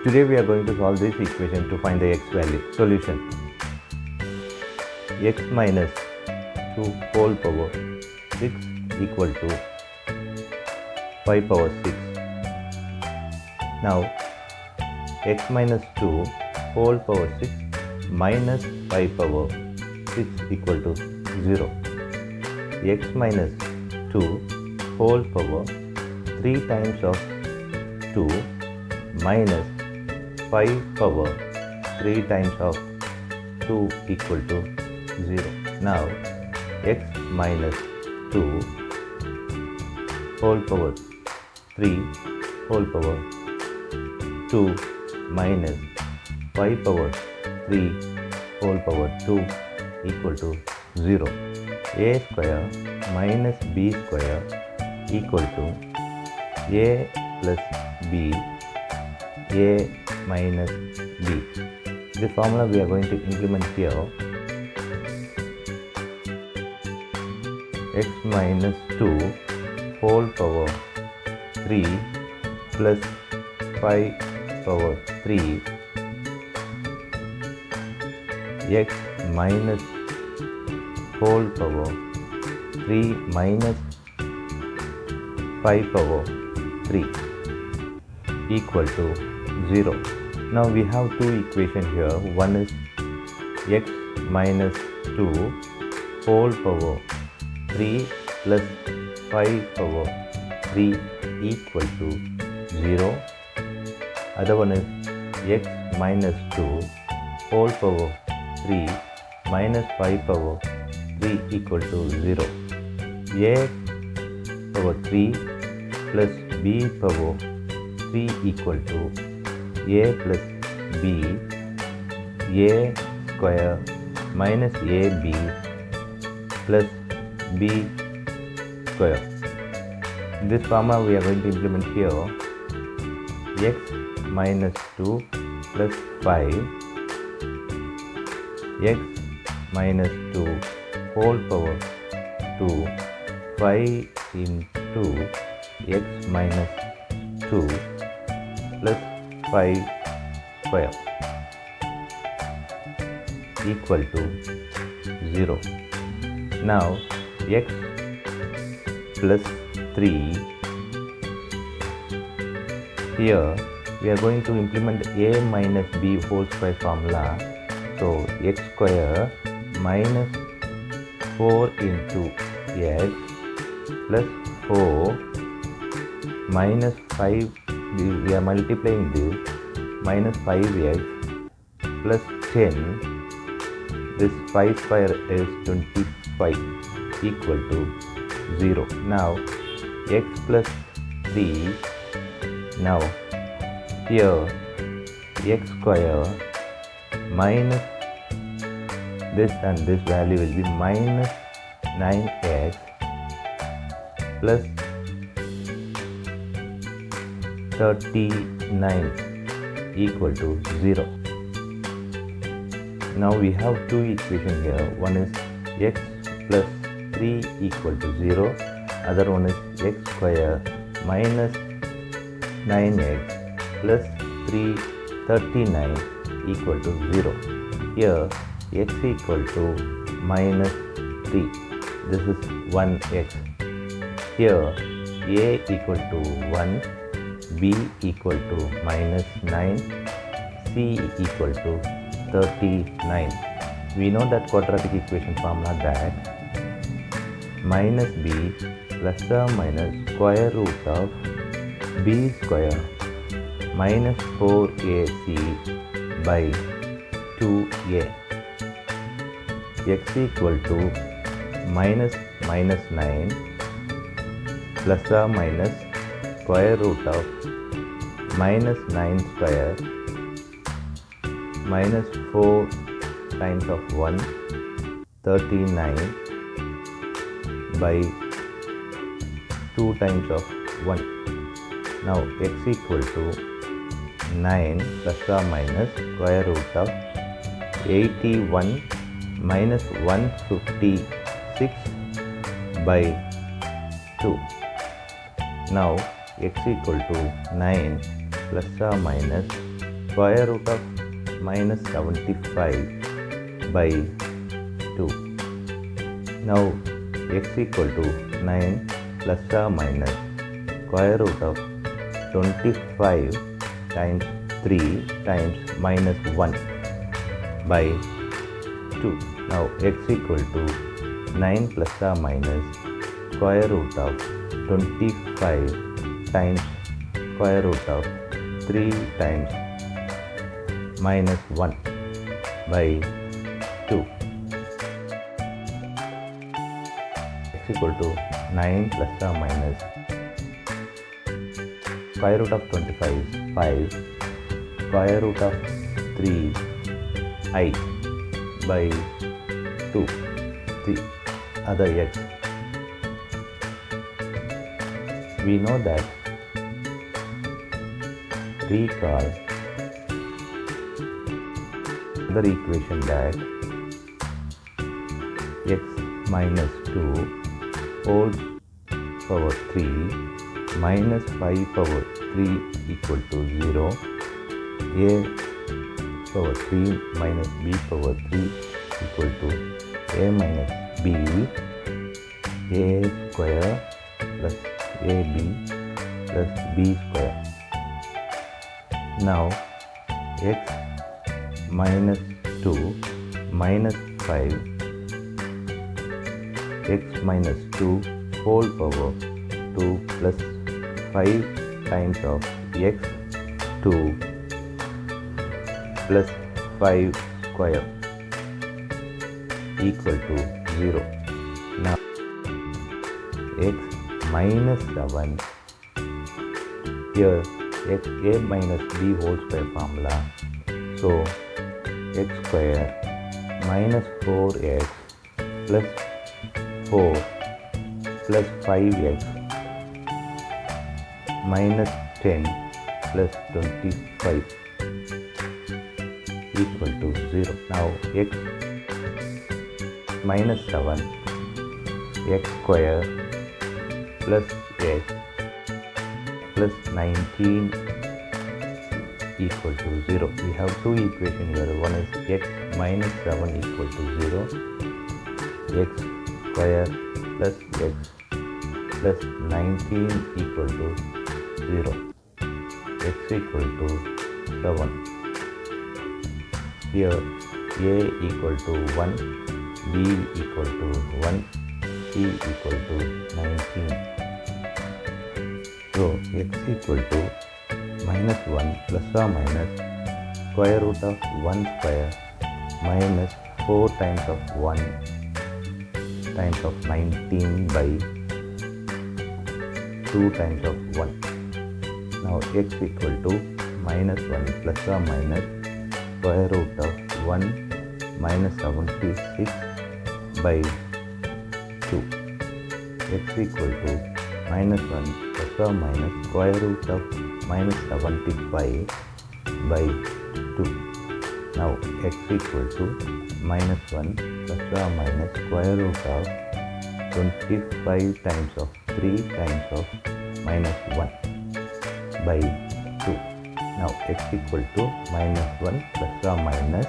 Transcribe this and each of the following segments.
Today we are going to solve this equation to find the x value. Solution: x minus 2 whole power 6 equal to 5 power 6. Now x minus 2 whole power 6 minus 5 power 6 equal to 0. X minus 2 whole power 3 times of 2 minus 5 power 3 times of 2 equal to 0. Now x minus 2 whole power 3 whole power 2 minus 5 power 3 whole power 2 equal to 0. A square minus b square equal to a plus b, a minus b. This formula we are going to implement here. X minus 2 whole power 3 plus 5 power 3, x minus whole power 3 minus 5 power 3 equal to 0. Now we have two equations here. One is x minus 2 whole power 3 plus 5 power 3 equal to 0. Other one is x minus 2 whole power 3 minus 5 power 3 equal to 0. A power 3 plus b power 3 equal to a plus b, a square minus ab plus b square. This formula we are going to implement here. X minus 2 plus 5, x minus 2 whole power 2, 5 into x minus 2 plus 5 square equal to 0. Now x plus 3, here we are going to implement a minus b whole square formula. So x square minus 4 into x plus 4 minus 5, we are multiplying this, minus 5x plus 10, this 5 square is 25 equal to 0. Now x plus 3, now here x square minus this and this value will be minus 9x plus 39 equal to 0. Now we have two equations here. One is x plus 3 equal to 0. Other one is x square minus 9x plus 39 equal to 0. Here x equal to minus 3. This is 1x. Here a equal to 1, b equal to minus 9, c equal to 39. We know that quadratic equation formula that minus b plus or minus square root of b square minus 4ac by 2a. X equal to minus 9 plus or minus square root of minus 9 square minus 4 times of 1, 39 by 2 times of 1. Now x equal to 9 plus or minus square root of 81 minus 156 by 2. Now x equal to 9 plus or minus square root of minus 75 by 2. Now x equal to 9 plus or minus square root of 25 times 3 times minus 1 by 2. Now x equal to 9 plus or minus square root of 25 times square root of 3 times minus 1 by 2. X equal to 9 plus or minus square root of 25 is 5, square root of 3 I by 2, the other x. We know that recall the equation that x minus 2 whole power 3 minus 5 power 3 equal to 0, a power 3 minus b power 3 equal to a minus b, a square plus ab plus b square. Now x minus 2 minus 5, x minus 2 whole power 2 plus 5 times of x 2 plus 5 square equal to 0. Now x minus 7, here x a minus b whole square formula, so x square minus 4x plus 4 plus 5x minus 10 plus 25 equal to 0. Now x minus 7, x square plus x plus 19 equal to 0. We have two equations here. One is x minus 7 equal to 0, x square plus x plus 19 equal to 0, x equal to 7. Here a equal to 1, b equal to 1, c equal to 19. So x equal to minus 1 plus or minus square root of 1 square minus 4 times of 1 times of 19 by 2 times of 1. Now x equal to minus 1 plus or minus square root of 1 minus 76 by 2. X equal to minus 1 plus or minus square root of minus 75 by 2. Now x equal to minus 1 plus or minus square root of 25 times of 3 times of minus 1 by 2. Now x equal to minus 1 plus or minus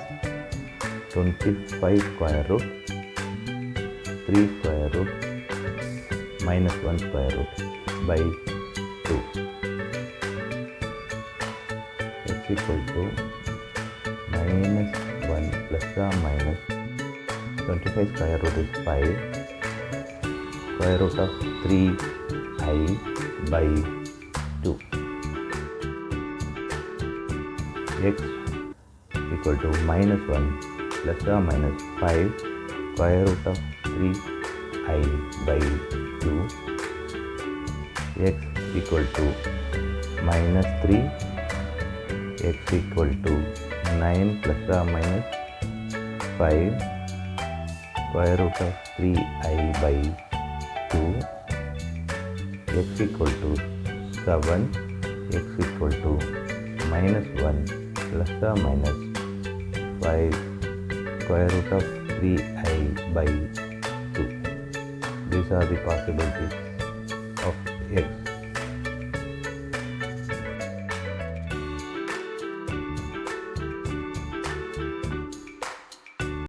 25 square root 3 square root minus 1 square root by 2. X equal to minus 1 plus or minus 25 square root is 5, square root of 3i by 2. X equal to minus 1 plus or minus 5 square root of 3i by 2. X equal to minus 3, x equal to 9 plus or minus 5 square root of 3i by 2. X equal to 7, x equal to minus 1 plus or minus 5 square root of 3i by 2. These are the possibilities of x.